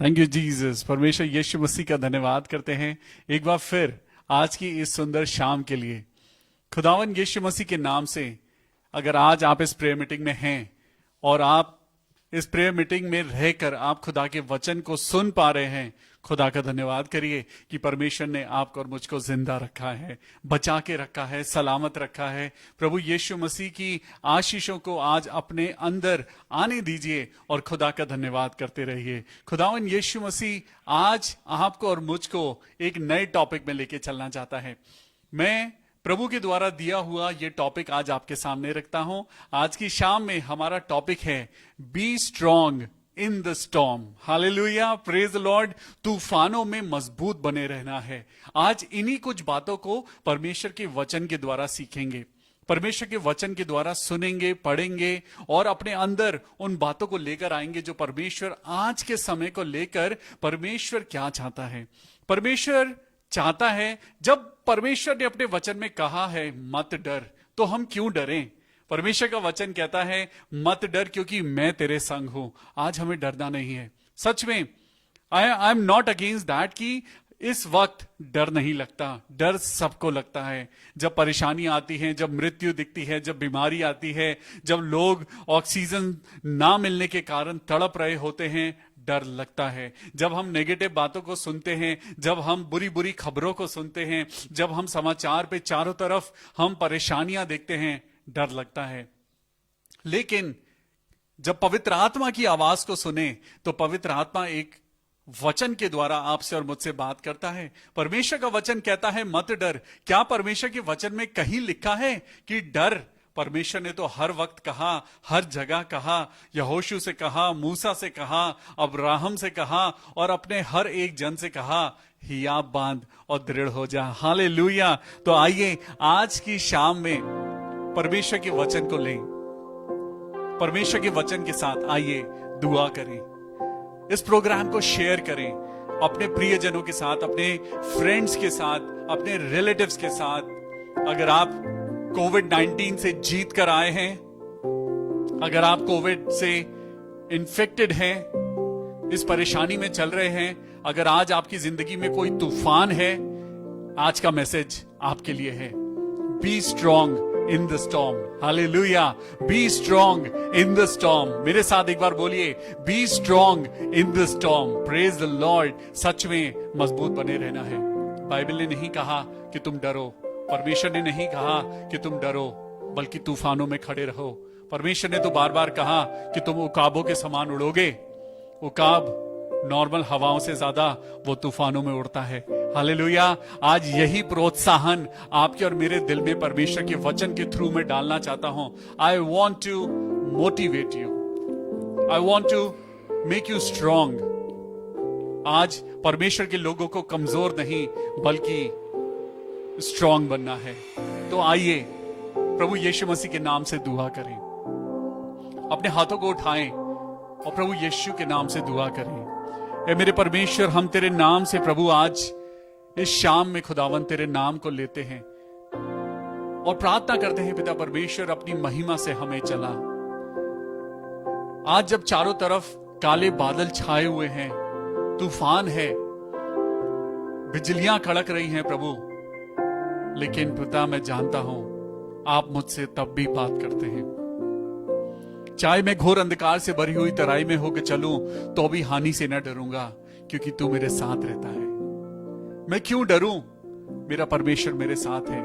Thank you Jesus. परमेश्वर यीशु मसीह का धन्यवाद करते हैं एक बार फिर आज की इस सुंदर शाम के लिए। खुदावन यीशु मसीह के नाम से अगर आज आप इस प्रेयर मीटिंग में हैं और आप इस प्रेयर मीटिंग में रहकर आप खुदा के वचन को सुन पा रहे हैं, खुदा का धन्यवाद करिए कि परमेश्वर ने आपको और मुझको जिंदा रखा है, बचा के रखा है, सलामत रखा है। प्रभु यीशु मसीह की आशीषों को आज अपने अंदर आने दीजिए और खुदा का धन्यवाद करते रहिए। खुदावन यीशु मसीह आज आपको और मुझको एक नए टॉपिक में लेके चलना चाहता है। मैं प्रभु के द्वारा दिया हुआ ये टॉपिक आज आपके सामने रखता हूं। आज की शाम में हमारा टॉपिक है be strong in the storm. Hallelujah, praise the Lord. तूफानों में मजबूत बने रहना है। आज इन्हीं कुछ बातों को परमेश्वर के वचन के द्वारा सीखेंगे, परमेश्वर के वचन के द्वारा सुनेंगे, पढ़ेंगे और अपने अंदर उन बातों को लेकर आएंगे जो परमेश्वर आज के समय को लेकर परमेश्वर क्या चाहता है। परमेश्वर चाहता है, जब परमेश्वर ने अपने वचन में कहा है मत डर, तो हम क्यों डरें? परमेश्वर का वचन कहता है मत डर क्योंकि मैं तेरे संग हूं। आज हमें डरना नहीं है। सच में I am not against that कि इस वक्त डर नहीं लगता। डर सबको लगता है जब परेशानी आती है, जब मृत्यु दिखती है, जब बीमारी आती है, जब लोग ऑक्सीजन ना मिलने के कारण तड़प रहे होते हैं, डर लगता है। जब हम नेगेटिव बातों को सुनते हैं, जब हम बुरी बुरी खबरों को सुनते हैं, जब हम समाचार पे चारों तरफ हम परेशानियां देखते हैं, डर लगता है। लेकिन जब पवित्र आत्मा की आवाज को सुने तो पवित्र आत्मा एक वचन के द्वारा आपसे और मुझसे बात करता है। परमेश्वर का वचन कहता है मत डर। क्या परमेश्वर के वचन में कहीं लिखा है कि डर? परमेश्वर ने तो हर वक्त कहा, हर जगह कहा, यहोशू से कहा, मूसा से कहा, अब्राहम से कहा और अपने हर एक जन से कहा हियाब बांध और दृढ़ हो जा। हालेलुया। तो आइए आज की शाम में परमेश्वर के वचन को लें, परमेश्वर के वचन के साथ आइए दुआ करें, इस प्रोग्राम को शेयर करें अपने प्रियजनों के साथ, अपने फ्रेंड्स के साथ, अपने रिलेटिव्स के साथ। अगर आप कोविड-19 से जीत कर आए हैं, अगर आप कोविड से इन्फेक्टेड हैं, इस परेशानी में चल रहे हैं, अगर आज आपकी जिंदगी में कोई तूफान है, आज का मैसेज आपके लिए है। Be strong in the storm. Hallelujah. Be strong in the storm. मेरे साथ एक बार बोलिए, be strong in the storm. Praise the lord. सच में मजबूत बने रहना है। बाइबल ने नहीं कहा कि तुम डरो, परमेश्वर ने नहीं कहा कि तुम डरो, बल्कि तूफानों में खड़े रहो। परमेश्वर ने तो बार बार कहा कि तुम उकाबों के समान उड़ोगे। उकाब नॉर्मल हवाओं से ज्यादा वो तूफानों में उड़ता है। हालेलुया। आज यही प्रोत्साहन आपके और मेरे दिल में परमेश्वर के वचन के थ्रू में डालना चाहता हूं। I want to motivate you, I want to make you strong. आज परमेश्वर के लोगों को कमजोर नहीं बल्कि स्ट्रॉन्ग बनना है। तो आइए प्रभु यीशु मसीह के नाम से दुआ करें, अपने हाथों को उठाएं और प्रभु यीशु के नाम से दुआ करें। ए मेरे परमेश्वर, हम तेरे नाम से प्रभु आज इस शाम में खुदावन तेरे नाम को लेते हैं और प्रार्थना करते हैं पिता परमेश्वर अपनी महिमा से हमें चला। आज जब चारों तरफ काले बादल छाए हुए हैं, तूफान है, बिजलियां कड़क रही हैं प्रभु, लेकिन पिता मैं जानता हूं आप मुझसे तब भी बात करते हैं। चाहे मैं घोर अंधकार से भरी हुई तराई में होकर चलूं तो भी हानि से न डरूंगा क्योंकि तू मेरे साथ रहता है। मैं क्यों डरूं? मेरा परमेश्वर मेरे साथ है।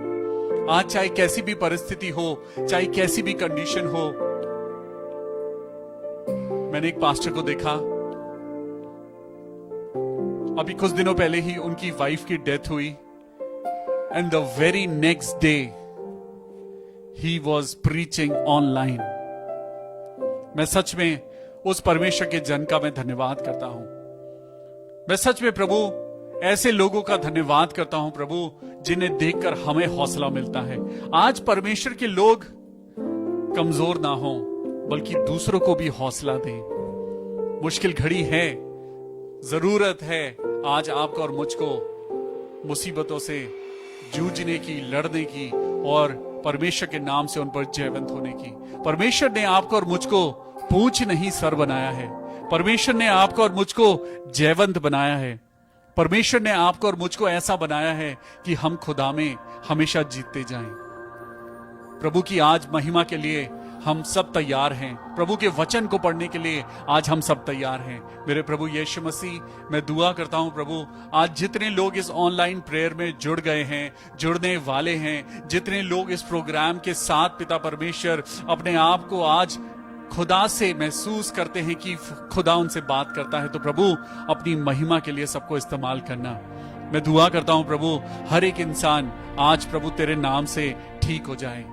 आज चाहे कैसी भी परिस्थिति हो, चाहे कैसी भी कंडीशन हो। मैंने एक पास्टर को देखा, अभी कुछ दिनों पहले ही उनकी वाइफ की डेथ हुई and the very next day he was preaching online. मैं सच में उस परमेश्वर के जन का मैं धन्यवाद करता हूं। मैं सच में प्रभु ऐसे लोगों का धन्यवाद करता हूं प्रभु, जिन्हें देखकर हमें हौसला मिलता है। आज परमेश्वर के लोग कमजोर ना हो बल्कि दूसरों को भी हौसला दें। मुश्किल घड़ी है, जरूरत है आज आपको और मुझको मुसीबतों से जूझने की, लड़ने की और परमेश्वर के नाम से उन पर जयवंत होने की। परमेश्वर ने आपको और मुझको पूंछ नहीं सर बनाया है। परमेश्वर ने आपको और मुझको जयवंत बनाया है। परमेश्वर ने आपको और मुझको ऐसा बनाया है कि हम खुदा में हमेशा जीतते जाएं। प्रभु की आज महिमा के लिए हम सब तैयार हैं। प्रभु के वचन को पढ़ने के लिए आज हम सब तैयार हैं। मेरे प्रभु यीशु मसीह, मैं दुआ करता हूं प्रभु, आज जितने लोग इस ऑनलाइन प्रेयर में जुड़ गए हैं, जुड़ने वाले हैं, जितने लोग इस प्रोग्राम के साथ पिता परमेश्वर अपने आप को आज खुदा से महसूस करते हैं कि खुदा उनसे बात करता है, तो प्रभु अपनी महिमा के लिए सबको इस्तेमाल करना। मैं दुआ करता हूं प्रभु, हर एक इंसान आज प्रभु तेरे नाम से ठीक हो जाए।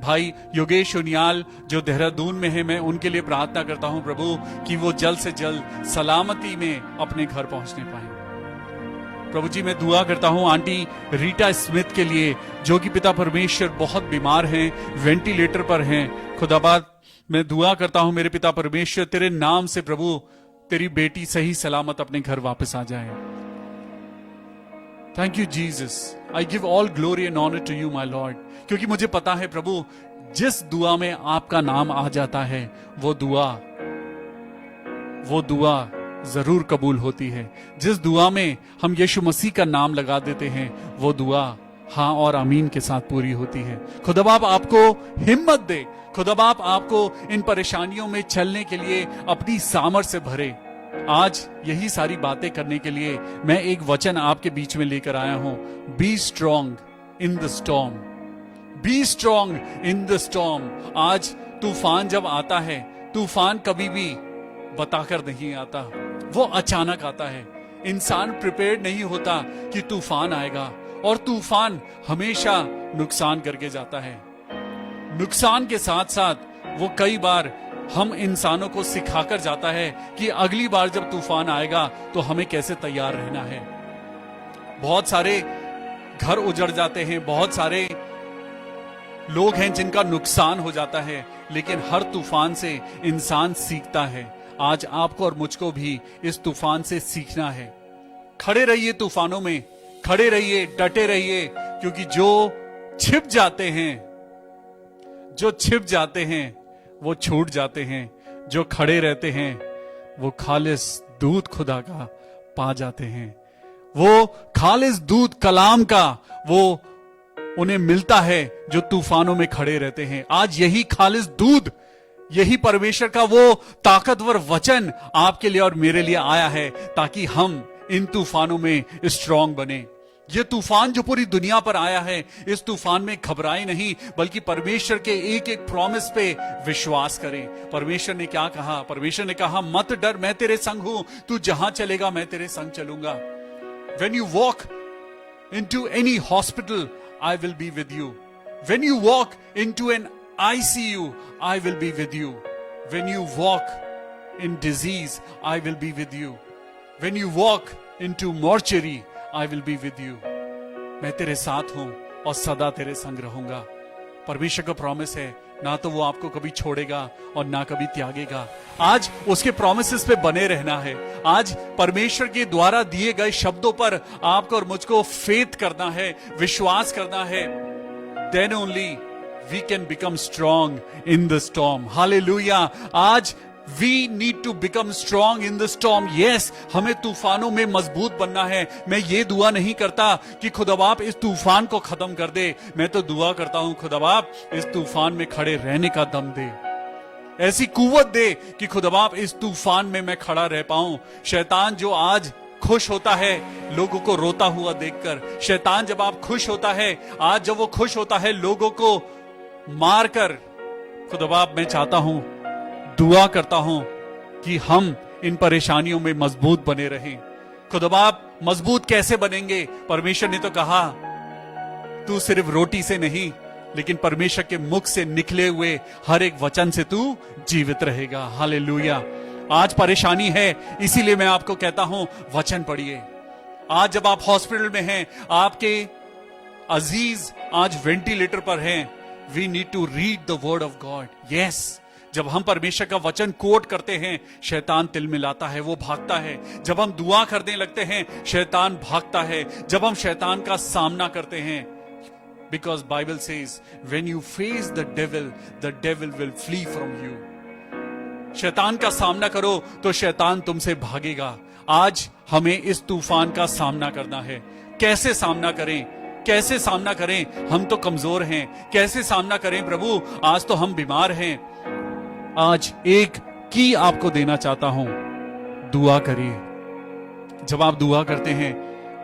भाई योगेश उनियाल जो देहरादून में है, मैं उनके लिए प्रार्थना करता हूं प्रभु कि वो जल्द से जल्द सलामती में अपने घर पहुंचने पाए। प्रभु जी मैं दुआ करता हूं आंटी रीटा स्मिथ के लिए, जो कि पिता परमेश्वर बहुत बीमार हैं, वेंटिलेटर पर हैं। खुदाबाद मैं दुआ करता हूं मेरे पिता परमेश्वर, तेरे नाम से प्रभु तेरी बेटी सही सलामत अपने घर वापस आ जाए। Thank you Jesus, I give all glory and honour to you my lord, क्योंकि मुझे पता है प्रभु जिस दुआ में आपका नाम आ जाता है वो दुआ जरूर कबूल होती है। जिस दुआ में हम यीशु मसीह का नाम लगा देते हैं वो दुआ हाँ और आमीन के साथ पूरी होती है। खुदा बाप आपको हिम्मत दे, खुदा बाप आपको इन परेशानियों में चलने के लिए अपनी सामर्थ्य से भरे। आज यही सारी बातें करने के लिए मैं एक वचन आपके बीच में लेकर आया हूं। B strong in the storm, B strong in the storm. आज तूफान जब आता है, तूफान कभी भी बताकर नहीं आता, वो अचानक आता है। इंसान प्रिपेयर्ड नहीं होता कि तूफान आएगा, और तूफान हमेशा नुकसान करके जाता है। नुकसान के साथ साथ वो कई बार हम इंसानों को सिखाकर जाता है कि अगली बार जब तूफान आएगा तो हमें कैसे तैयार रहना है। बहुत सारे घर उजड़ जाते हैं, बहुत सारे लोग हैं जिनका नुकसान हो जाता है, लेकिन हर तूफान से इंसान सीखता है। आज आपको और मुझको भी इस तूफान से सीखना है। खड़े रहिए तूफानों में, खड़े रहिए, डटे रहिए, क्योंकि जो छिप जाते हैं वो छूट जाते हैं, जो खड़े रहते हैं वो खालिस दूध खुदा का पा जाते हैं। वो खालिस दूध कलाम का वो उन्हें मिलता है जो तूफानों में खड़े रहते हैं। आज यही खालिस दूध, यही परमेश्वर का वो ताकतवर वचन आपके लिए और मेरे लिए आया है, ताकि हम इन तूफानों में स्ट्रांग बने। ये तूफान जो पूरी दुनिया पर आया है, इस तूफान में घबराए नहीं, बल्कि परमेश्वर के एक एक प्रॉमिस पे विश्वास करें। परमेश्वर ने क्या कहा? परमेश्वर ने कहा मत डर, मैं तेरे संग हूं, तू जहां चलेगा मैं तेरे संग चलूंगा। When you walk into any hospital, I will be with you. When you walk into an ICU, I will be with you. When you walk in disease, I will be with you. When you walk into mortuary, I will be with you. मैं तेरे साथ हूं और सदा तेरे संग रहूंगा। परमेश्वर का प्रॉमिस है, ना तो वो आपको कभी छोड़ेगा और ना कभी त्यागेगा। आज उसके प्रोमिसेस पे बने रहना है। आज परमेश्वर के द्वारा दिए गए शब्दों पर आपको और मुझको फेथ करना है, विश्वास करना है। Then only we can become strong in the storm. Hallelujah. आज We need to become strong in the storm. Yes, हमें तूफानों में मजबूत बनना है। मैं ये दुआ नहीं करता कि खुदा बाप इस तूफान को खत्म कर दे, मैं तो दुआ करता हूं खुदा बाप इस तूफान में खड़े रहने का दम दे, ऐसी कुव्वत दे कि खुदा बाप इस तूफान में मैं खड़ा रह पाऊं। शैतान जो आज खुश होता है लोगों को रोता हुआ देखकर, शैतान जब आप खुश होता है, आज जब वो खुश होता है लोगों को मारकर, खुदा बाप मैं चाहता हूं, दुआ करता हूं कि हम इन परेशानियों में मजबूत बने रहें। खुदा बाप मजबूत कैसे बनेंगे? परमेश्वर ने तो कहा तू सिर्फ रोटी से नहीं, लेकिन परमेश्वर के मुख से निकले हुए हर एक वचन से तू जीवित रहेगा। हालेलुया। आज परेशानी है, इसीलिए मैं आपको कहता हूं वचन पढ़िए। आज जब आप हॉस्पिटल में हैं, आपके अजीज आज वेंटिलेटर पर हैं, we need to read the word of God. Yes, जब हम परमेश्वर का वचन कोट करते हैं, शैतान तिलमिलाता है, वो भागता है। जब हम दुआ करने लगते हैं, शैतान भागता है। जब हम शैतान का सामना करते हैं, because Bible says when you face the devil will flee from you. शैतान का सामना करो तो शैतान तुमसे भागेगा। आज हमें इस तूफान का सामना करना है। कैसे सामना करें? कैसे सामना करें? हम तो कमजोर हैं। कैसे सामना करें प्रभु? आज तो हम बीमार हैं। आज एक की आपको देना चाहता हूं, दुआ करिए। जब आप दुआ करते हैं,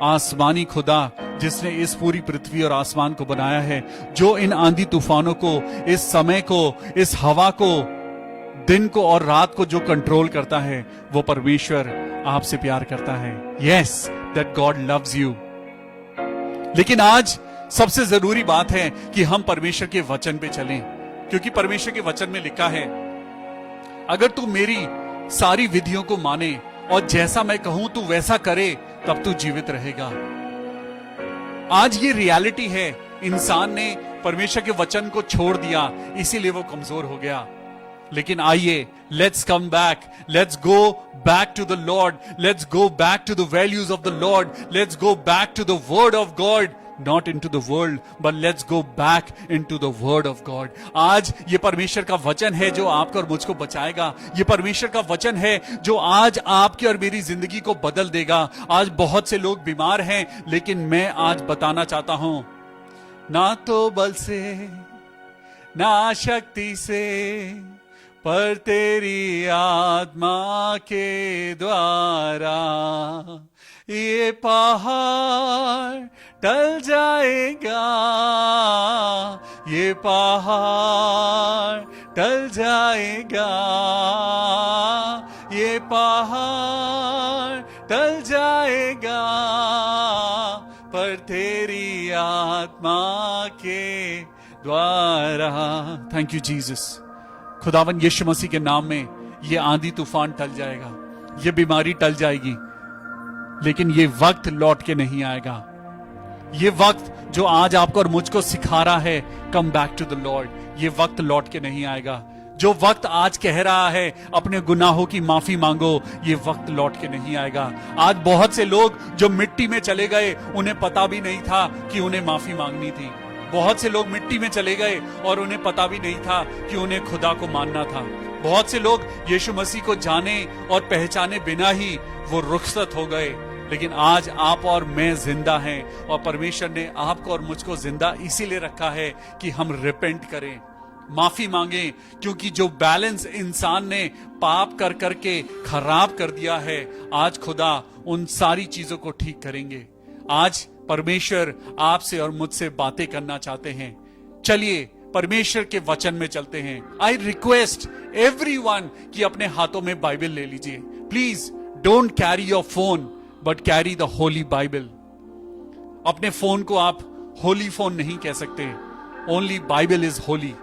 आसमानी खुदा जिसने इस पूरी पृथ्वी और आसमान को बनाया है, जो इन आंधी तूफानों को, इस समय को, इस हवा को, दिन को और रात को जो कंट्रोल करता है, वो परमेश्वर आपसे प्यार करता है। Yes, that God loves you. लेकिन आज सबसे जरूरी बात है कि हम परमेश्वर के वचन पे चलें, क्योंकि परमेश्वर के वचन में लिखा है, अगर तू मेरी सारी विधियों को माने और जैसा मैं कहूं तू वैसा करे, तब तू जीवित रहेगा। आज ये रियलिटी है। इंसान ने परमेश्वर के वचन को छोड़ दिया, इसीलिए वो कमजोर हो गया। लेकिन आइए, let's come back, let's go back to the lord, let's go back to the values of the lord, let's go back to the word of God, not into the world, but let's go back into the word of God. आज ये परमेश्वर का वचन है जो आपको और मुझको बचाएगा। ये परमेश्वर का वचन है जो आज आपकी और मेरी जिंदगी को बदल देगा। आज बहुत से लोग बीमार हैं, लेकिन मैं आज बताना चाहता हूं, ना तो बल से ना शक्ति से, पर तेरी आत्मा के द्वारा ये पहाड़ टल जाएगा, ये पहाड़ टल जाएगा, ये पहाड़ टल जाएगा, पर तेरी आत्मा के द्वारा। Thank you Jesus. खुदावन यीशु मसीह के नाम में ये आंधी तूफान टल जाएगा, ये बीमारी टल जाएगी, लेकिन ये वक्त लौट के नहीं आएगा। ये वक्त जो आज आपको और मुझको सिखा रहा है, come back to the lord, ये वक्त लौट के नहीं आएगा। जो वक्त आज कह रहा है अपने गुनाहों की माफी मांगो, ये वक्त लौट के नहीं आएगा। आज बहुत से लोग जो मिट्टी में चले गए, उन्हें पता भी नहीं था कि उन्हें माफी मांगनी थी। बहुत से लोग मिट्टी में चले गए और उन्हें पता भी नहीं था कि उन्हें खुदा को मानना था। बहुत से लोग यीशु मसीह को जाने और पहचाने बिना ही वो रुखसत हो गए। लेकिन आज आप और मैं जिंदा हैं, और परमेश्वर ने आपको और मुझको जिंदा इसीलिए रखा है कि हम रिपेंट करें, माफी मांगे, क्योंकि जो बैलेंस इंसान ने पाप कर करके खराब कर दिया है, आज खुदा उन सारी चीजों को ठीक करेंगे। आज परमेश्वर आपसे और मुझसे बातें करना चाहते हैं। चलिए परमेश्वर के वचन में चलते हैं। आई रिक्वेस्ट एवरीवन कि अपने हाथों में बाइबल ले लीजिए। Please don't carry your phone, but carry the Holi Bible. अपने फोन को आप होली फोन नहीं कह सकते। Only Bible is Holi,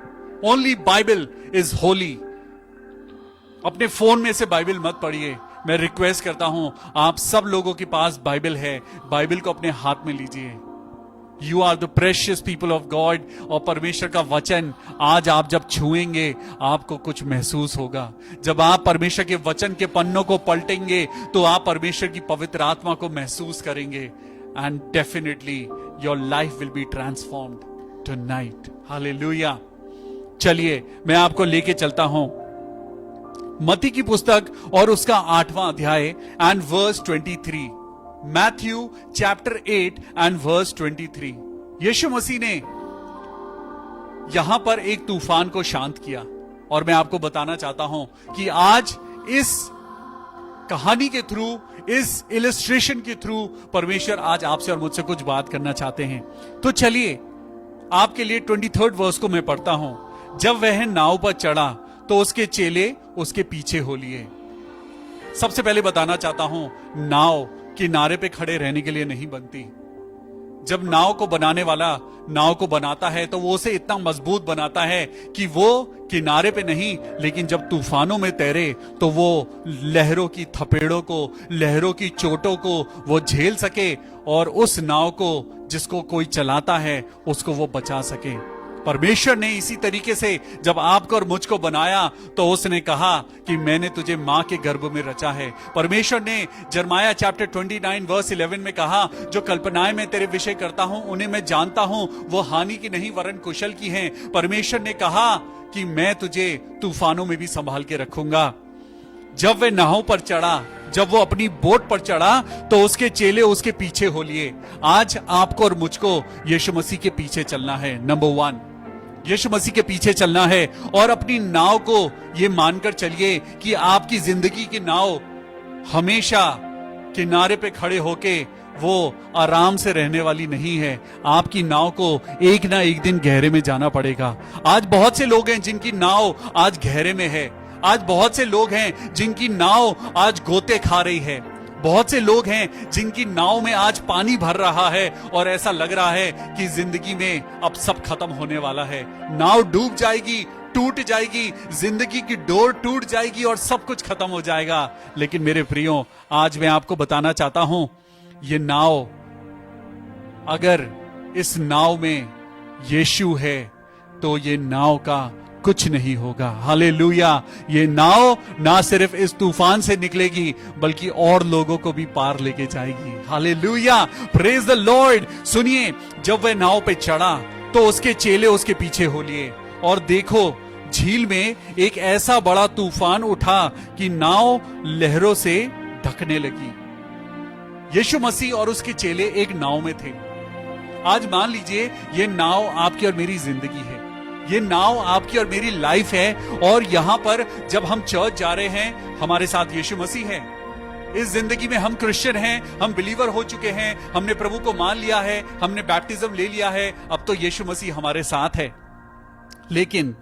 only Bible is Holi. अपने फोन में से बाइबल मत पढ़िए। मैं रिक्वेस्ट करता हूं, आप सब लोगों के पास बाइबल है, बाइबल को अपने हाथ में लीजिए। You are the precious people of God. और परमेश्वर का वचन आज आप जब छुएंगे, आपको कुछ महसूस होगा। जब आप परमेश्वर के वचन के पन्नों को पलटेंगे, तो आप परमेश्वर की पवित्र आत्मा को महसूस करेंगे, and definitely your life will be transformed tonight. Hallelujah. चलिए मैं आपको लेके चलता हूं मत्ती की पुस्तक और उसका 8वां अध्याय and verse 23। Matthew chapter 8 and verse 23। यीशु मसीह ने यहां पर एक तूफान को शांत किया, और मैं आपको बताना चाहता हूं कि आज इस कहानी के थ्रू, इस इलस्ट्रेशन के थ्रू परमेश्वर आज आपसे और मुझसे कुछ बात करना चाहते हैं। तो चलिए आपके लिए 23rd वर्स को मैं पढ़ता हूं। जब वह नाव पर चढ़ा तो उसके चेले उसके पीछे हो लिए। सबसे पहले बताना चाहता हूं, नाव किनारे पे खड़े रहने के लिए नहीं बनती। जब नाव को बनाने वाला नाव को बनाता है, तो वो उसे इतना मजबूत बनाता है कि वो किनारे पे नहीं, लेकिन जब तूफानों में तैरे तो वो लहरों की थपेड़ों को, लहरों की चोटों को वो झेल सके, और उस नाव को जिसको कोई चलाता है उसको वो बचा सके। परमेश्वर ने इसी तरीके से जब आपको और मुझको बनाया तो उसने कहा कि मैंने तुझे मां के गर्भ में रचा है। परमेश्वर ने यिर्मयाह चैप्टर 29 वर्स 11 में कहा, जो कल्पनाएं मैं तेरे विषय करता हूं उन्हें मैं जानता हूं, वो हानि की नहीं वरन कुशल की हैं। परमेश्वर ने कहा कि मैं तुझे तूफानों में भी संभाल के रखूंगा। जब वह नाव पर चढ़ा, जब वो अपनी बोट पर चढ़ा तो उसके चेले उसके पीछे हो लिए। आज आपको और मुझको यीशु मसीह के पीछे चलना है। नंबर 1, यीशु मसीह के पीछे चलना है और अपनी नाव को ये मानकर चलिए कि आपकी जिंदगी की नाव हमेशा किनारे पे खड़े होके वो आराम से रहने वाली नहीं है। आपकी नाव को एक ना एक दिन गहरे में जाना पड़ेगा। आज बहुत से लोग हैं जिनकी नाव आज गहरे में है। आज बहुत से लोग हैं जिनकी नाव आज गोते खा रही है। बहुत से लोग हैं जिनकी नाव में आज पानी भर रहा है और ऐसा लग रहा है कि जिंदगी में अब सब खत्म होने वाला है। नाव डूब जाएगी, टूट जाएगी, जिंदगी की डोर टूट जाएगी और सब कुछ खत्म हो जाएगा। लेकिन मेरे प्रियो, आज मैं आपको बताना चाहता हूं, ये नाव, अगर इस नाव में यीशु है तो ये नाव का कुछ नहीं होगा। हालेलुया। ये नाव ना सिर्फ इस तूफान से निकलेगी बल्कि और लोगों को भी पार लेके जाएगी। Hallelujah, praise the Lord. सुनिए, जब वह नाव पे चढ़ा तो उसके चेले उसके पीछे हो लिए और देखो, झील में एक ऐसा बड़ा तूफान उठा कि नाव लहरों से ढकने लगी। यीशु मसीह और उसके चेले एक नाव में थे। आज मान लीजिए ये नाव आपकी और मेरी जिंदगी है, ये नाव आपकी और मेरी लाइफ है। और यहां पर जब हम चर्च जा रहे हैं, हमारे साथ यीशु मसीह है। इस जिंदगी में हम क्रिश्चियन हैं, हम बिलीवर हो चुके हैं, हमने प्रभु को मान लिया है, हमने बैप्टिज्म ले लिया है, अब तो यीशु मसीह हमारे साथ है। लेकिन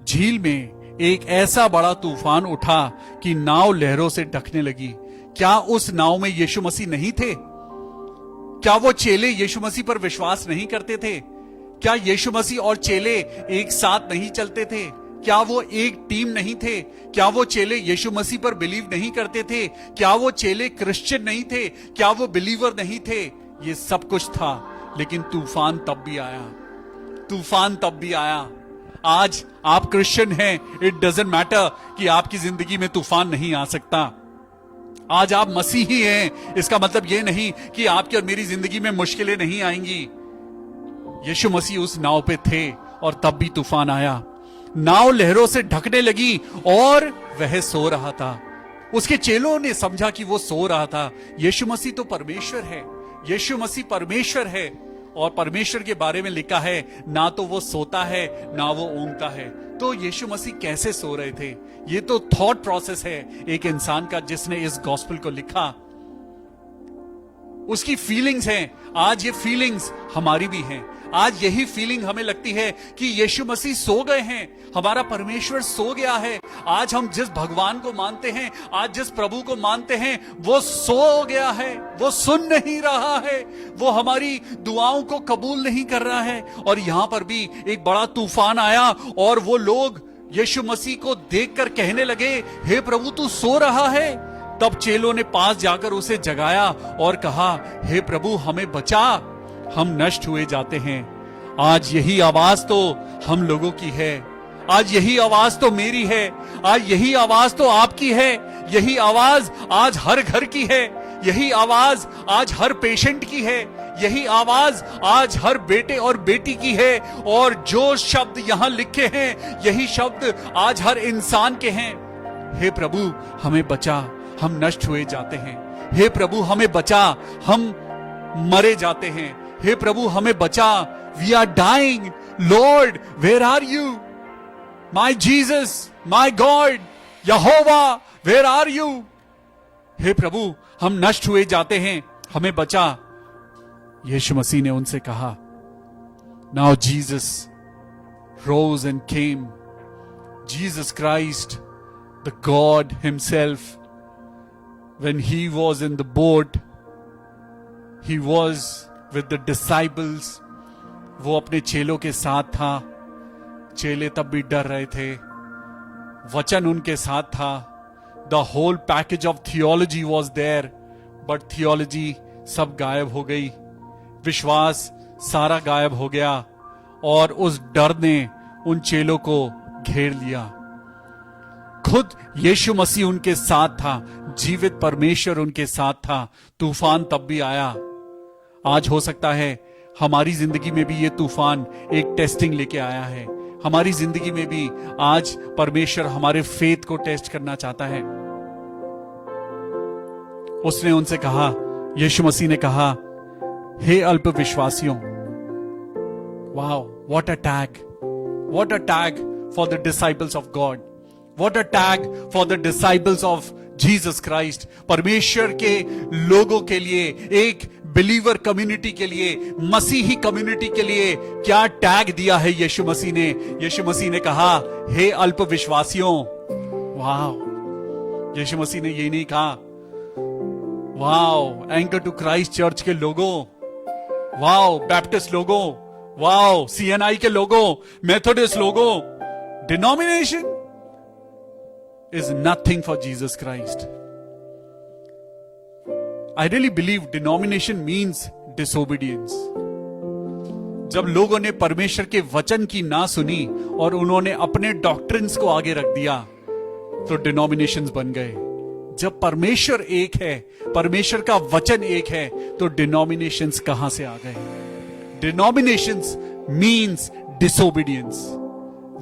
झील में एक ऐसा बड़ा तूफान उठा कि नाव लहरों से ढकने लगी। क्या उस नाव में यीशु मसीह नहीं थे? क्या वो चेले यीशु मसीह पर विश्वास नहीं करते थे? क्या यीशु मसीह और चेले एक साथ नहीं चलते थे? क्या वो एक टीम नहीं थे? क्या वो चेले यीशु मसीह पर बिलीव नहीं करते थे? क्या वो चेले क्रिश्चियन नहीं थे? क्या वो बिलीवर नहीं थे? ये सब कुछ था, लेकिन तूफान तब भी आया। तूफान तब भी आया। आज आप क्रिश्चियन हैं, इट डजंट मैटर कि आपकी जिंदगी में तूफान नहीं आ सकता। आज आप मसीही हैं, इसका मतलब ये नहीं कि आपकी और मेरी जिंदगी में मुश्किलें नहीं आएंगी। यीशु मसीह उस नाव पे थे और तब भी तूफान आया। नाव लहरों से ढकने लगी और वह सो रहा था। उसके चेलों ने समझा कि वो सो रहा था। यीशु मसीह तो परमेश्वर है, यीशु मसीह परमेश्वर है और परमेश्वर के बारे में लिखा है, ना तो वो सोता है ना वो ऊँगता है। तो यीशु मसीह कैसे सो रहे थे? ये तो थॉट प्रोसेस है एक इंसान का जिसने इस गॉस्पेल को लिखा। उसकी फीलिंग्स हैं। आज ये फीलिंग्स हमारी भी हैं। आज यही फीलिंग हमें लगती है कि यीशु मसीह सो गए हैं, हमारा परमेश्वर सो गया है। आज हम जिस भगवान को मानते हैं, आज जिस प्रभु को मानते हैं, वो सो गया है, वो सुन नहीं रहा है, वो हमारी दुआओं को कबूल नहीं कर रहा है। और यहां पर भी एक बड़ा तूफान आया और वो लोग यीशु मसीह को देखकर कहने लगे, हे प्रभु तू सो रहा है? तब चेलों ने पास जाकर उसे जगाया और कहा, हे प्रभु हमें बचा, हम नष्ट हुए जाते हैं। आज यही आवाज तो हम लोगों की है, आज यही आवाज तो मेरी है, आज यही आवाज तो आपकी है, यही आवाज आज हर घर की है, यही आवाज आज हर पेशेंट की है, यही आवाज आज हर बेटे और बेटी की है। और जो शब्द यहां लिखे हैं, यही शब्द आज हर इंसान के हैं। हे प्रभु हमें बचा, हम नष्ट हुए जाते हैं। हे प्रभु हमें बचा, हम मरे जाते हैं। हे प्रभु हमें बचा, we are dying, lord where are you? My Jesus, my God, यहोवा वेयर आर यू? हे प्रभु हम नष्ट हुए जाते हैं, हमें बचा। यीशु मसीह ने उनसे कहा, now Jesus rose and came, Jesus Christ the God himself, when he was in the boat, he was with the disciples. वो अपने चेलों के साथ था। चेले तब भी डर रहे थे, वचन उनके साथ था। The whole package of theology was there, but theology सब गायब हो गई, विश्वास सारा गायब हो गया। और उस डर ने उन चेलों को घेर लिया। खुद यीशु मसीह उनके साथ था, जीवित परमेश्वर उनके साथ था। तूफान तब भी आया। आज हो सकता है हमारी जिंदगी में भी ये तूफान एक टेस्टिंग लेके आया है। हमारी जिंदगी में भी आज परमेश्वर हमारे फेथ को टेस्ट करना चाहता है। उसने उनसे कहा, यीशु मसीह ने कहा, हे अल्प विश्वासियों। Wow, what a tag, what a tag for the disciples of God, what a tag for the disciples of Jesus Christ. परमेश्वर के लोगों के लिए, एक बिलीवर कम्युनिटी के लिए, मसीही कम्युनिटी के लिए क्या टैग दिया है यीशु मसीह ने। यीशु मसीह ने कहा, हे अल्प विश्वासियों। वाह, यीशु मसीह ने ये नहीं कहा, wow anchor to Christ church के लोगों, वाओ बैप्टिस्ट लोगों, वाओ CNI के लोगों, मेथोडिस्ट लोगों। डिनोमिनेशन is nothing for Jesus Christ. I really believe denomination means disobedience. जब लोगों ने परमेश्वर के वचन की ना सुनी और उन्होंने अपने डॉक्ट्रिन्स को आगे रख दिया, तो डिनोमिनेशंस बन गए। जब परमेश्वर एक है, परमेश्वर का वचन एक है, तो डिनोमिनेशंस कहां से आ गए? Denominations means disobedience.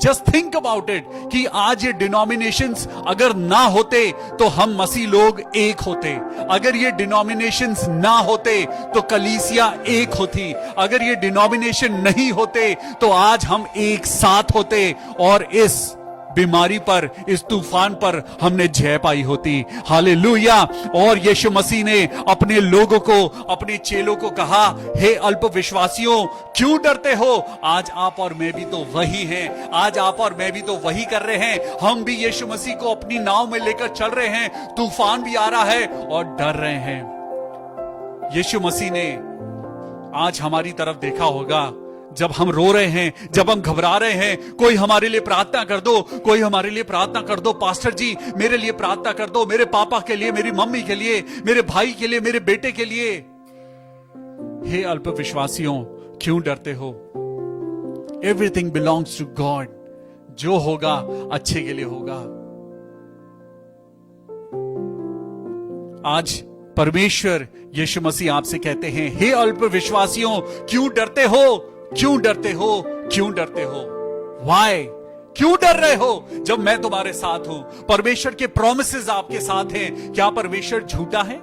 Just think about it कि आज ये डिनोमिनेशंस अगर ना होते तो हम मसीह लोग एक होते। अगर ये डिनोमिनेशंस ना होते तो कलीसिया एक होती। अगर ये डिनोमिनेशन नहीं होते तो आज हम एक साथ होते और इस बीमारी पर, इस तूफान पर हमने जय पाई होती। हालेलुया। और यीशु मसीह ने अपने लोगों को, अपने चेलों को कहा, हे अल्प विश्वासियों, क्यों डरते हो? आज आप और मैं भी तो वही हैं। आज आप और मैं भी तो वही कर रहे हैं। हम भी यीशु मसीह को अपनी नाव में लेकर चल रहे हैं। तूफान भी आ रहा है और डर रहे हैं। यीशु मसीह ने आज हमारी तरफ देखा होगा। जब हम रो रहे हैं, जब हम घबरा रहे हैं, कोई हमारे लिए प्रार्थना कर दो, कोई हमारे लिए प्रार्थना कर दो। पास्टर जी मेरे लिए प्रार्थना कर दो, मेरे पापा के लिए, मेरी मम्मी के लिए, मेरे भाई के लिए, मेरे बेटे के लिए। हे अल्प विश्वासियों, क्यों डरते हो? Everything belongs to God. जो होगा अच्छे के लिए होगा। आज परमेश्वर यीशु मसीह आपसे कहते हैं, हे अल्प विश्वासियों, क्यों डरते हो? क्यों डरते हो? क्यों डरते हो? वाई? क्यों डर रहे हो जब मैं तुम्हारे साथ हूं? परमेश्वर के प्रोमिसेस आपके साथ हैं। क्या परमेश्वर झूठा है?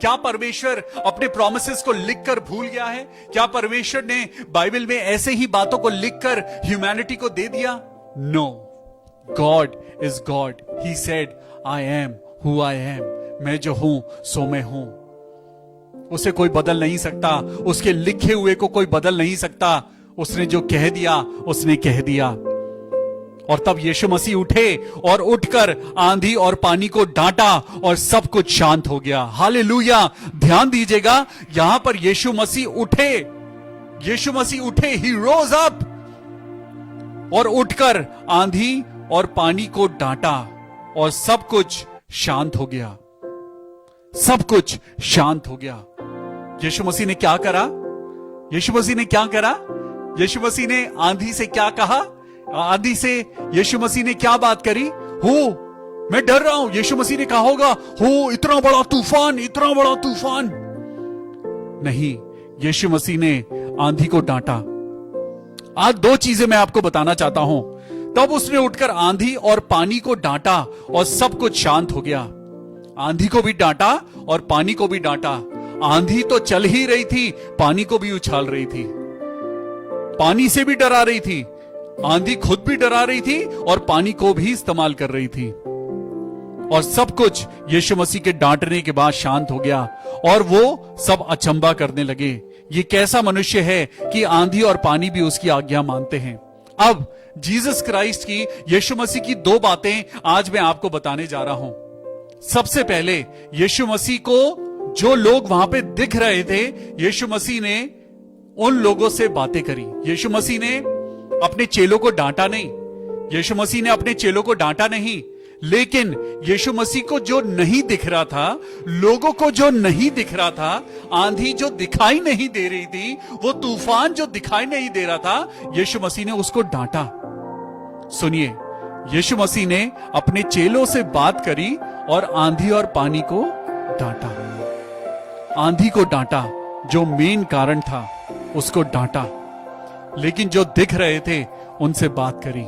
क्या परमेश्वर अपने प्रोमिसेस को लिखकर भूल गया है? क्या परमेश्वर ने बाइबल में ऐसे ही बातों को लिखकर ह्यूमैनिटी को दे दिया? No, God is God. He said, I am who I am. मैं जो हूं सो मैं हूं। उसे कोई बदल नहीं सकता। उसके लिखे हुए को कोई बदल नहीं सकता। उसने जो कह दिया, उसने कह दिया। और तब यीशु मसीह उठे और उठकर आंधी और पानी को डांटा और सब कुछ शांत हो गया। हालेलुया। ध्यान दीजिएगा, यहां पर यीशु मसीह उठे। यीशु मसीह उठे, ही रोज अप, और उठकर आंधी और पानी को डांटा और सब कुछ शांत हो गया। सब कुछ शांत हो गया। यीशु मसीह ने क्या करा? यीशु मसीह ने क्या करा? यीशु मसीह ने आंधी से क्या कहा? आंधी से यीशु मसीह ने क्या बात करी? हो, मैं डर रहा हूं। यीशु मसीह ने कहा होगा, हो इतना बड़ा तूफान, इतना बड़ा तूफान। नहीं, यीशु मसीह ने आंधी को डांटा। आज दो चीजें मैं आपको बताना चाहता हूं। तब उसने उठकर आंधी और पानी को डांटा और सब कुछ शांत हो गया। आंधी को भी डांटा और पानी को भी डांटा। आंधी तो चल ही रही थी, पानी को भी उछाल रही थी। पानी से भी डरा रही थी, आंधी खुद भी डरा रही थी और पानी को भी इस्तेमाल कर रही थी। और सब कुछ यीशु मसीह के डांटने के बाद शांत हो गया और वो सब अचंबा करने लगे। ये कैसा मनुष्य है कि आंधी और पानी भी उसकी आज्ञा मानते हैं। अब जीसस क्राइस्ट की, यीशु मसीह की दो बातें आज मैं आपको बताने जा रहा हूं। सबसे पहले, यीशु मसीह को जो लोग वहां पे दिख रहे थे, यीशु मसीह ने उन लोगों से बातें करी। यीशु मसीह ने अपने चेलों को डांटा नहीं। यीशु मसीह ने अपने चेलों को डांटा नहीं, लेकिन यीशु मसीह को जो नहीं दिख रहा था, लोगों को जो नहीं दिख रहा था, आंधी जो दिखाई नहीं दे रही थी, वो तूफान जो दिखाई नहीं दे रहा था, यीशु मसीह ने उसको डांटा। सुनिए, यीशु मसीह ने अपने चेलों से बात करी और आंधी और पानी को डांटा। आंधी को डांटा, जो मेन कारण था उसको डांटा, लेकिन जो दिख रहे थे उनसे बात करी।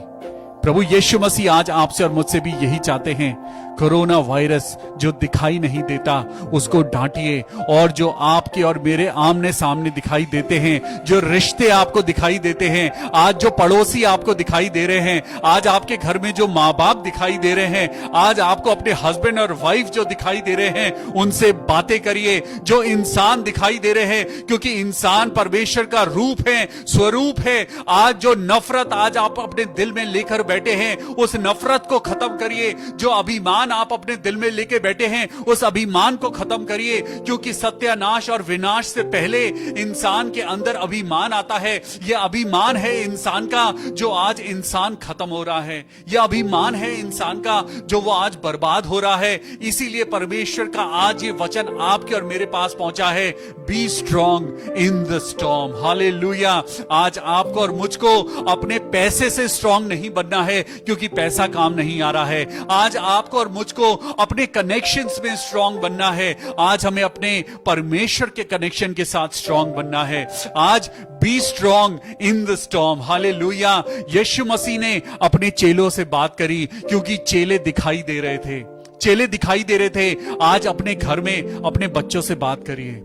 प्रभु यीशु मसीह आज आपसे और मुझसे भी यही चाहते हैं। कोरोना वायरस जो दिखाई नहीं देता उसको डांटिए, और जो आपके और मेरे आमने सामने दिखाई देते हैं, जो रिश्ते आपको दिखाई देते हैं, आज जो पड़ोसी आपको दिखाई दे रहे हैं, आज आपके घर में जो माँ बाप दिखाई दे रहे हैं, आज आपको अपने हस्बैंड और वाइफ जो दिखाई दे रहे हैं, उनसे बातें करिए। जो इंसान दिखाई दे रहे हैं, क्योंकि इंसान परमेश्वर का रूप है, स्वरूप है। आज जो नफरत आज आप अपने दिल में लेकर बैठे हैं, उस नफरत को खत्म करिए। जो अभिमान आप अपने दिल में लेके बैठे हैं, उस अभिमान को खत्म करिए, क्योंकि सत्यानाश और विनाश से पहले इंसान के अंदर अभिमान आता है। यह अभिमान है इंसान का, जो आज इंसान खत्म हो रहा है। यह अभिमान है इंसान का, जो वो आज बर्बाद हो रहा है। इसीलिए परमेश्वर का आज ये वचन आपके और मेरे पास पहुंचा है, be strong in the storm. Hallelujah. आज आपको और मुझको अपने पैसे से स्ट्रॉन्ग नहीं बनना है, क्योंकि पैसा काम नहीं आ रहा है। आज आपको और मुझको अपने कनेक्शंस में स्ट्रॉन्ग बनना है। आज हमें अपने परमेश्वर के कनेक्शन के साथ स्ट्रॉन्ग बनना है। आज be strong in the storm. Hallelujah. यीशु मसीह ने अपने चेलों से बात करी, क्योंकि चेले दिखाई दे रहे थे, चेले दिखाई दे रहे थे। आज अपने घर में अपने बच्चों से बात करिए।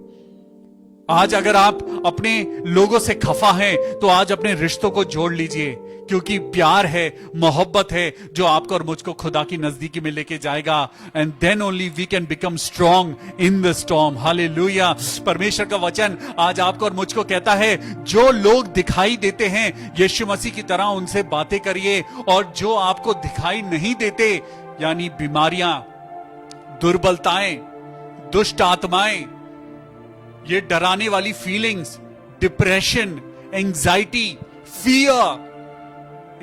आज अगर आप अपने लोगों से खफा हैं, तो आज अपने रिश्तों को जोड़ लीजिए, क्योंकि प्यार है, मोहब्बत है, जो आपको और मुझको खुदा की नजदीकी में लेके जाएगा। And then only we can become strong in the storm. Hallelujah. परमेश्वर का वचन आज आपको और मुझको कहता है, जो लोग दिखाई देते हैं यीशु मसीह की तरह उनसे बातें करिए, और जो आपको दिखाई नहीं देते, यानी बीमारियां, दुर्बलताएं, दुष्ट आत्माएं, ये डराने वाली फीलिंग्स, डिप्रेशन, एंजाइटी, फियर,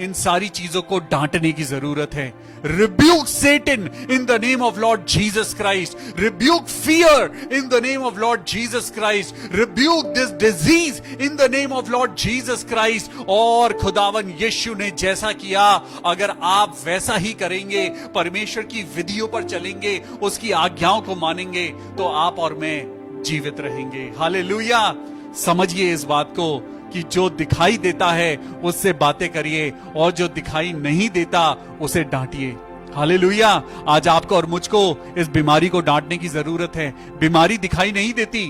इन सारी चीजों को डांटने की जरूरत है। Rebuke Satan in the name of lord Jesus Christ. Rebuke fear in the name of lord Jesus Christ. Rebuke this disease in the name of lord Jesus Christ. और खुदावन यीशु ने जैसा किया, अगर आप वैसा ही करेंगे, परमेश्वर की विधियों पर चलेंगे, उसकी आज्ञाओं को मानेंगे, तो आप और मैं जीवित रहेंगे। हालेलुया। समझिए इस बात को कि जो दिखाई देता है उससे बातें करिए, और जो दिखाई नहीं देता उसे डांटिए। हालेलुया। आज आपको और मुझको इस बीमारी को डांटने की जरूरत है। बीमारी दिखाई नहीं देती,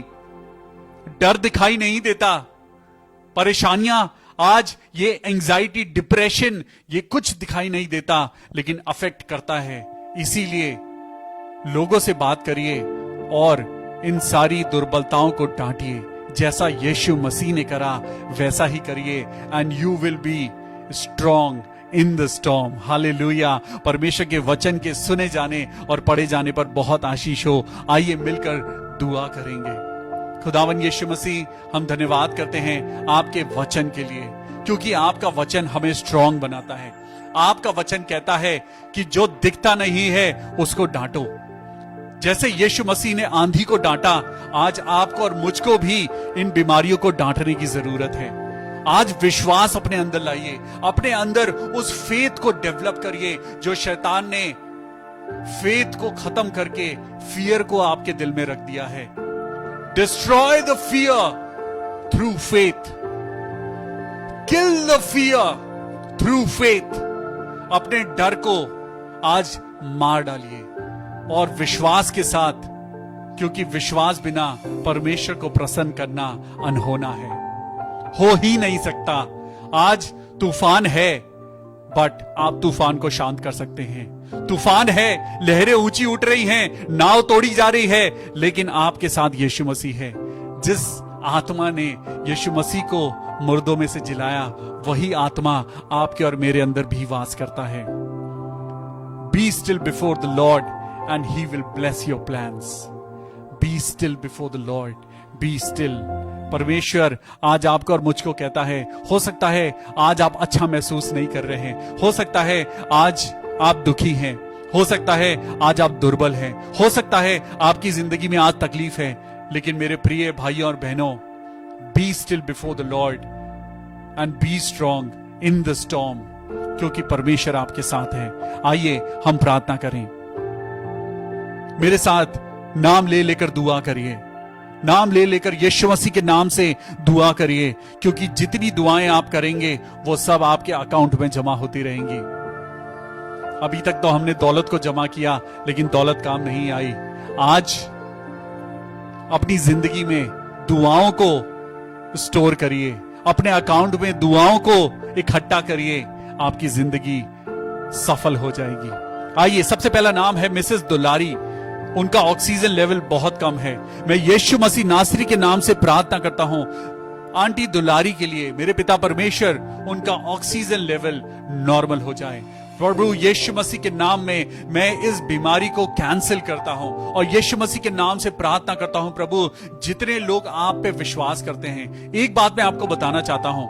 डर दिखाई नहीं देता, परेशानियां, आज ये एंजाइटी, डिप्रेशन, ये कुछ दिखाई नहीं देता, लेकिन अफेक्ट करता है। इसीलिए लोगों से बात करिए और इन सारी दुर्बलताओं को डांटिए। जैसा यीशु मसीह ने करा वैसा ही करिए, and you will be strong in the storm. Hallelujah. परमेश्वर के वचन के सुने जाने और पढ़े जाने पर बहुत आशीष हो। आइए मिलकर दुआ करेंगे। खुदावन यीशु मसीह, हम धन्यवाद करते हैं आपके वचन के लिए, क्योंकि आपका वचन हमें स्ट्रॉन्ग बनाता है। आपका वचन कहता है कि जो दिखता नहीं है उसको डांटो। जैसे यीशु मसीह ने आंधी को डांटा, आज आपको और मुझको भी इन बीमारियों को डांटने की जरूरत है। आज विश्वास अपने अंदर लाइए, अपने अंदर उस फेथ को डेवलप करिए, जो शैतान ने फेथ को खत्म करके फियर को आपके दिल में रख दिया है। Destroy the fear through faith, kill the fear through faith. अपने डर को आज मार डालिए और विश्वास के साथ, क्योंकि विश्वास बिना परमेश्वर को प्रसन्न करना अनहोना है, हो ही नहीं सकता। आज तूफान है, बट आप तूफान को शांत कर सकते हैं। तूफान है, लहरें ऊंची उठ रही हैं, नाव तोड़ी जा रही है, लेकिन आपके साथ यीशु मसीह है। जिस आत्मा ने यीशु मसीह को मुर्दों में से जिलाया, वही आत्मा आपके और मेरे अंदर भी वास करता है। Be still before the Lord and he will bless your plans. Be still before the Lord. Be still. परमेश्वर आज आपको और मुझको कहता है, हो सकता है आज आप अच्छा महसूस नहीं कर रहे हैं, हो सकता है आज आप दुखी हैं, हो सकता है आज आप दुर्बल हैं, हो सकता है आपकी जिंदगी में आज तकलीफ है, लेकिन मेरे प्रिय भाइयों और बहनों, be still before the Lord and B strong in the storm, क्योंकि परमेश्वर आपके साथ है। आइए हम प्रार्थना करें। मेरे साथ नाम ले लेकर दुआ करिए, नाम ले लेकर यीशु मसीह के नाम से दुआ करिए, क्योंकि जितनी दुआएं आप करेंगे वो सब आपके अकाउंट में जमा होती रहेंगी। अभी तक तो हमने दौलत को जमा किया, लेकिन दौलत काम नहीं आई। आज अपनी जिंदगी में दुआओं को स्टोर करिए, अपने अकाउंट में दुआओं को इकट्ठा करिए, आपकी जिंदगी सफल हो जाएगी। आइए, सबसे पहला नाम है मिसेस दुलारी। उनका ऑक्सीजन लेवल बहुत कम है। मैं यीशु मसीह नासरी के नाम से प्रार्थना करता हूं आंटी दुलारी के लिए, मेरे पिता परमेश्वर उनका ऑक्सीजन लेवल नॉर्मल हो जाए। प्रभु यीशु मसीह के नाम में मैं इस बीमारी को कैंसिल करता हूं और यीशु मसीह के नाम से प्रार्थना करता हूं। प्रभु, जितने लोग आप पे विश्वास करते हैं, एक बात मैं आपको बताना चाहता हूं,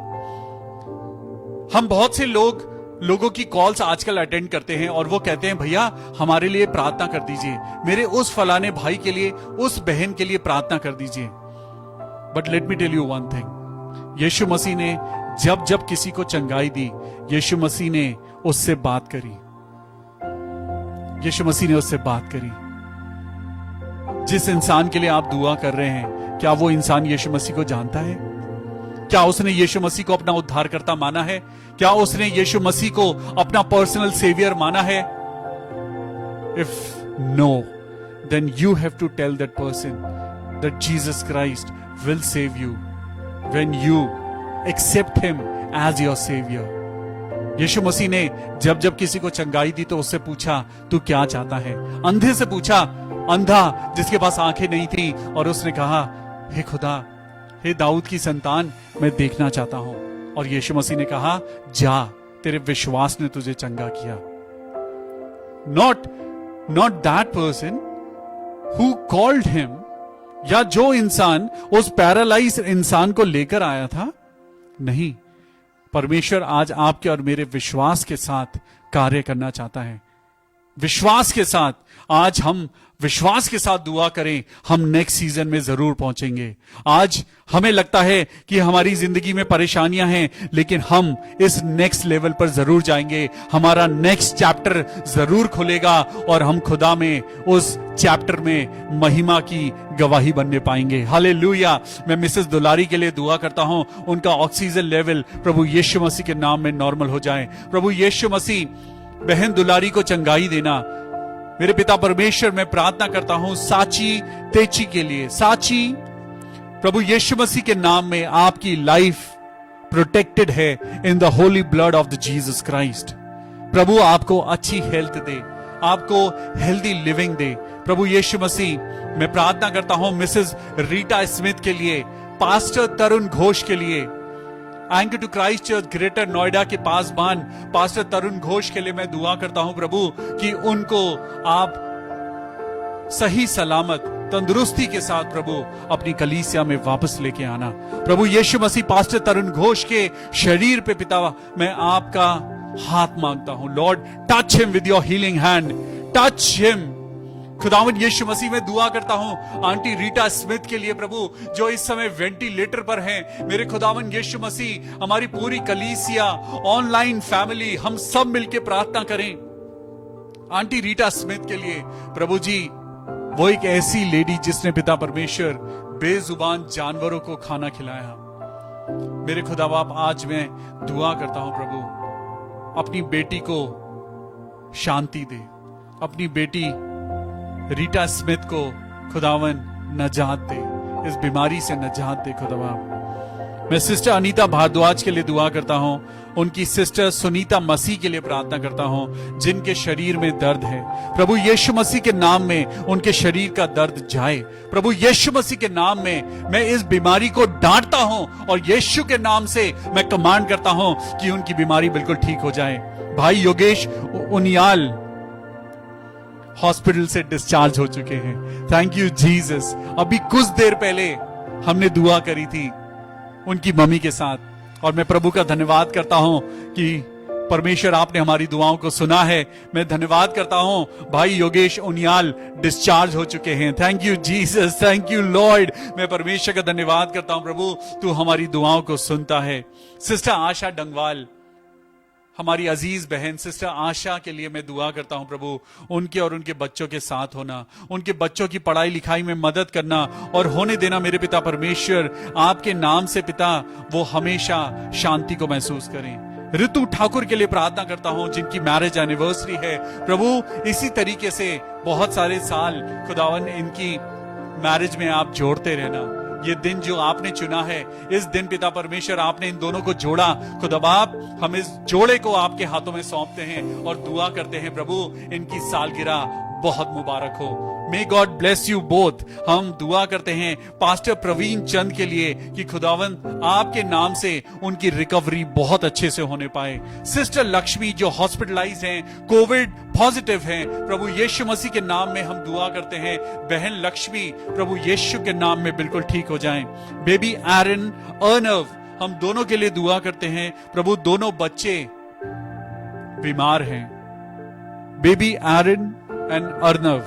हम बहुत से लोगों की कॉल्स आजकल अटेंड करते हैं और वो कहते हैं भैया हमारे लिए प्रार्थना कर दीजिए, मेरे उस फलाने भाई के लिए, उस बहन के लिए प्रार्थना कर दीजिए। But let me tell you one thing, यीशु मसीह ने जब जब किसी को चंगाई दी, यीशु मसीह ने उससे बात करी, यीशु मसीह ने उससे बात करी। जिस इंसान के लिए आप दुआ कर रहे हैं, क्या वो इंसान यीशु मसीह को जानता है? क्या उसने यीशु मसीह को अपना उद्धारकर्ता माना है? क्या उसने यीशु मसीह को अपना पर्सनल सेवियर माना है? If no, then you have to tell that person that Jesus Christ will save you when you accept him as your saviour. यीशु मसीह ने जब जब किसी को चंगाई दी तो उससे पूछा तू क्या चाहता है? अंधे से पूछा, अंधा जिसके पास आंखें नहीं थी, और उसने कहा हे खुदा, हे दाऊद की संतान, मैं देखना चाहता हूं। और यीशु मसीह ने कहा जा, तेरे विश्वास ने तुझे चंगा किया। Not that person who called him, या जो इंसान उस पैरालाइज इंसान को लेकर आया था, नहीं, परमेश्वर आज आपके और मेरे विश्वास के साथ कार्य करना चाहता है। विश्वास के साथ, आज हम विश्वास के साथ दुआ करें, हम नेक्स्ट सीजन में जरूर पहुंचेंगे। आज हमें लगता है कि हमारी जिंदगी में परेशानियां हैं, लेकिन हम इस नेक्स्ट लेवल पर जरूर जाएंगे। हमारा नेक्स्ट चैप्टर जरूर खुलेगा और हम खुदा में उस चैप्टर में महिमा की गवाही बनने पाएंगे। हालेलुया। मैं मिसेस दुलारी के लिए दुआ करता हूं, उनका ऑक्सीजन लेवल प्रभु यीशु मसीह के नाम में नॉर्मल हो जाए। प्रभु यीशु मसीह बहन दुलारी को चंगाई देना। मेरे पिता परमेश्वर, मैं प्रार्थना करता हूं साची तेची के लिए। साची, प्रभु यीशु मसीह के नाम में आपकी लाइफ प्रोटेक्टेड है in the holy blood of the Jesus Christ. प्रभु आपको अच्छी हेल्थ दे, आपको हेल्दी लिविंग दे। प्रभु यीशु मसीह, मैं प्रार्थना करता हूं मिसेस रीटा स्मिथ के लिए, पास्टर तरुण घोष के लिए, anchor to Christ church greater Noida के पासबान पास्टर तरुण घोष के लिए मैं दुआ करता हूं प्रभु कि उनको आप सही सलामत तंदुरुस्ती के साथ प्रभु अपनी कलीसिया में वापस लेके आना। प्रभु यीशु मसीह, पास्टर तरुण घोष के शरीर पे पिता मैं आपका हाथ मांगता हूं। Lord, touch him with your healing hand, touch him. खुदावंद यीशु मसीह में दुआ करता हूं आंटी रीटा स्मिथ के लिए प्रभु, जो इस समय वेंटिलेटर पर हैं। मेरे खुदावंद यीशु मसीह, हमारी पूरी कलीसिया, ऑनलाइन फैमिली, हम सब मिलकर प्रार्थना करें आंटी रीटा स्मिथ के लिए। प्रभु जी, वो एक ऐसी लेडी जिसने पिता परमेश्वर बेजुबान जानवरों को खाना खिलाया। मेरे खुदा बाप, आज मैं दुआ करता हूं प्रभु, अपनी बेटी को शांति दे, अपनी बेटी रीटा स्मिथ को खुदावन नजात दे, इस बीमारी से नजात दे खुदावा। मैं सिस्टर अनीता भारद्वाज के लिए दुआ करता हूं, उनकी सिस्टर सुनीता मसीह के लिए प्रार्थना करता हूं जिनके शरीर में दर्द है। प्रभु यीशु मसीह के नाम में उनके शरीर का दर्द जाए। प्रभु यीशु मसीह के नाम में मैं इस बीमारी को डांटता हूं और यीशु के नाम से मैं कमांड करता हूं कि उनकी बीमारी बिल्कुल ठीक हो जाए। भाई योगेश उनियाल हॉस्पिटल से डिस्चार्ज हो चुके हैं। Thank you Jesus. अभी कुछ देर पहले हमने दुआ करी थी उनकी मम्मी के साथ, और मैं प्रभु का धन्यवाद करता हूं कि परमेश्वर आपने हमारी दुआओं को सुना है। मैं धन्यवाद करता हूं, भाई योगेश उनियाल डिस्चार्ज हो चुके हैं। Thank you Jesus, thank you Lord. मैं परमेश्वर का धन्यवाद करता हूं, प्रभु तू हमारी दुआओं को सुनता है। सिस्टर आशा डंगवाल, हमारी अजीज बहन सिस्टर आशा के लिए मैं दुआ करता हूं प्रभु, उनके और उनके बच्चों के साथ होना, उनके बच्चों की पढ़ाई लिखाई में मदद करना और होने देना मेरे पिता परमेश्वर, आपके नाम से पिता वो हमेशा शांति को महसूस करें। ऋतु ठाकुर के लिए प्रार्थना करता हूं, जिनकी मैरिज एनिवर्सरी है प्रभु, इसी तरीके से बहुत सारे साल खुदावन इनकी मैरिज में आप जोड़ते रहना। ये दिन जो आपने चुना है, इस दिन पिता परमेश्वर आपने इन दोनों को जोड़ा, खुदा बाप हम इस जोड़े को आपके हाथों में सौंपते हैं और दुआ करते हैं प्रभु इनकी सालगिरह बहुत मुबारक हो। May God bless you both. हम दुआ करते हैं पास्टर प्रवीण चंद के लिए कि खुदावंद आपके नाम से उनकी रिकवरी बहुत अच्छे से होने पाए। सिस्टर लक्ष्मी जो हॉस्पिटलाइज हैं, कोविड पॉजिटिव हैं, प्रभु यीशु मसीह के नाम में हम दुआ करते हैं बहन लक्ष्मी प्रभु यीशु के नाम में बिल्कुल ठीक हो जाएं। बेबी एरन अर्नव, हम दोनों के लिए दुआ करते हैं प्रभु, दोनों बच्चे बीमार हैं, बेबी एरन एंड अर्नव,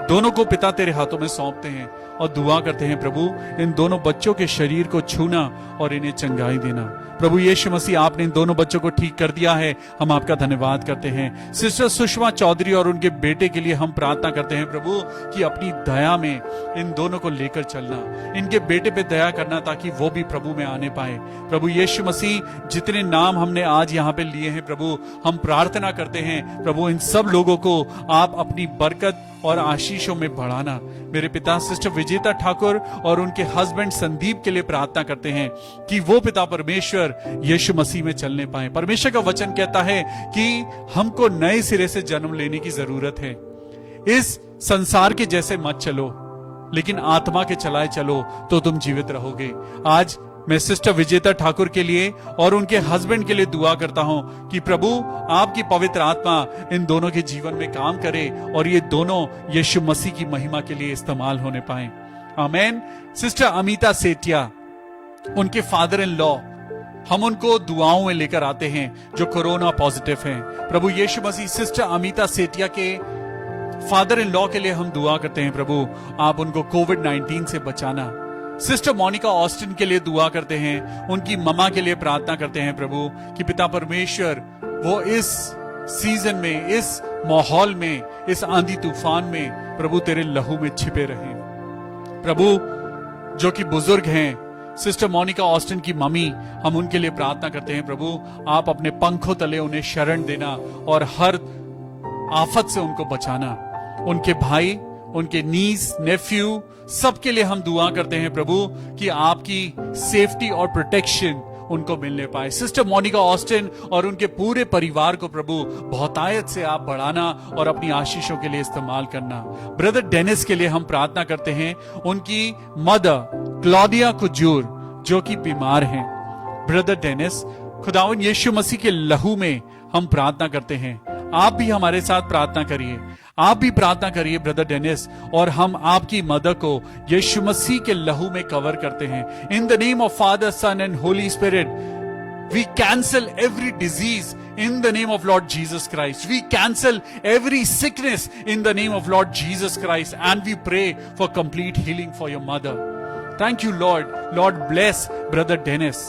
दोनों को पिता तेरे हाथों में सौंपते हैं और दुआ करते हैं प्रभु इन दोनों बच्चों के शरीर को छूना और इन्हें चंगाई देना। प्रभु यीशु मसीह आपने इन दोनों बच्चों को ठीक कर दिया है, हम आपका धन्यवाद करते हैं। सिस्टर सुषमा चौधरी और उनके बेटे के लिए हम प्रार्थना करते हैं प्रभु कि अपनी दया में इन दोनों को लेकर चलना, इनके बेटे पे दया करना ताकि वो भी प्रभु में आने पाए। प्रभु यीशु मसीह जितने नाम हमने आज यहाँ पे लिए हैं प्रभु, हम प्रार्थना करते हैं प्रभु इन सब लोगों को आप अपनी बरकत और आशीषों में बढ़ाना। मेरे पिता सिस्टर विजेता ठाकुर और उनके हस्बैंड संदीप के लिए प्रार्थना करते हैं कि वो पिता परमेश्वर यीशु मसीह में चलने पाए। परमेश्वर का वचन कहता है कि हमको नए सिरे से जन्म लेने की जरूरत है। इस संसार के जैसे मत चलो, लेकिन आत्मा के चलाए चलो तो तुम जीवित रहोगे। आज मैं सिस्टर विजेता ठाकुर के लिए और उनके हस्बैंड के लिए दुआ करता हूं कि प्रभु आपकी पवित्र आत्मा इन दोनों के जीवन में काम करे और ये दोनों यीशु मसीह की महिमा के लिए इस्तेमाल होने पाए। आमेन। सिस्टर अमिता सेठिया, उनके फादर इन लॉ, हम उनको दुआओं में लेकर आते हैं जो कोरोना पॉजिटिव हैं। प्रभु यीशु मसीह सिस्टर अमिता सेठिया के फादर इन लॉ के लिए हम दुआ करते हैं प्रभु आप उनको कोविड-19 से बचाना। सिस्टर मोनिका ऑस्टिन के लिए दुआ करते हैं, उनकी ममा के लिए प्रार्थना करते हैं प्रभु कि पिता परमेश्वर वो इस सीजन में, इस माहौल में, इस आंधी तूफान में प्रभु तेरे लहू में छिपे रहें। प्रभु जो कि बुजुर्ग हैं, सिस्टर मोनिका ऑस्टिन की मम्मी, हम उनके लिए प्रार्थना करते हैं प्रभु आप अपने पंखों तले उन्हें शरण देना और हर आफत से उनको बचाना। उनके भाई, उनके नीस, नेफ्यू, सबके लिए हम दुआ करते हैं प्रभु कि आपकी सेफ्टी और प्रोटेक्शन उनको मिलने पाए। सिस्टर मोनिका ऑस्टिन और उनके पूरे परिवार को प्रभु बहुतायत से आप बढ़ाना और अपनी आशीषों के लिए इस्तेमाल करना। ब्रदर डेनिस के लिए हम प्रार्थना करते हैं, उनकी मदर क्लॉडिया कुजूर जो कि बीमार हैं। ब्रदर डेनिस, खुदावन यीशु मसीह के लहू में हम प्रार्थना करते हैं, आप भी हमारे साथ प्रार्थना करिए, आप भी प्रार्थना करिए ब्रदर डेनिस, और हम आपकी मदद को यीशु मसीह के लहू में कवर करते हैं। In the name of father, son and holy spirit, we cancel every disease in the name of Lord Jesus Christ. We cancel every sickness in the name of Lord Jesus Christ, and we pray for complete healing for your mother. Thank you Lord. Lord bless brother Dennis.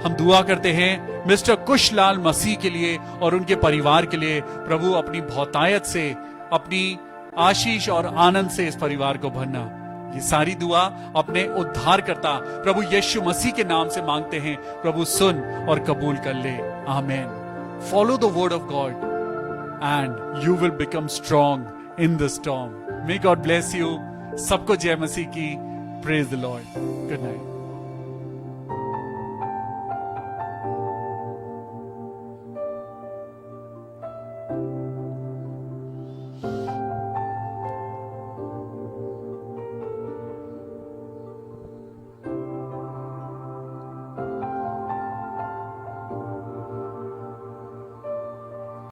हम दुआ करते हैं mister कुशलाल मसीह के लिए और उनके परिवार के लिए, प्रभु अपनी बहुतायत से, अपनी आशीष और आनंद से इस परिवार को भरना। ये सारी दुआ अपने उद्धारकर्ता प्रभु यीशु मसीह के नाम से मांगते हैं, प्रभु सुन और कबूल कर ले। आमेन। Follow the word of God and you will become strong in the storm. May God bless you. सबको जय मसीह की। Praise the Lord. Good night.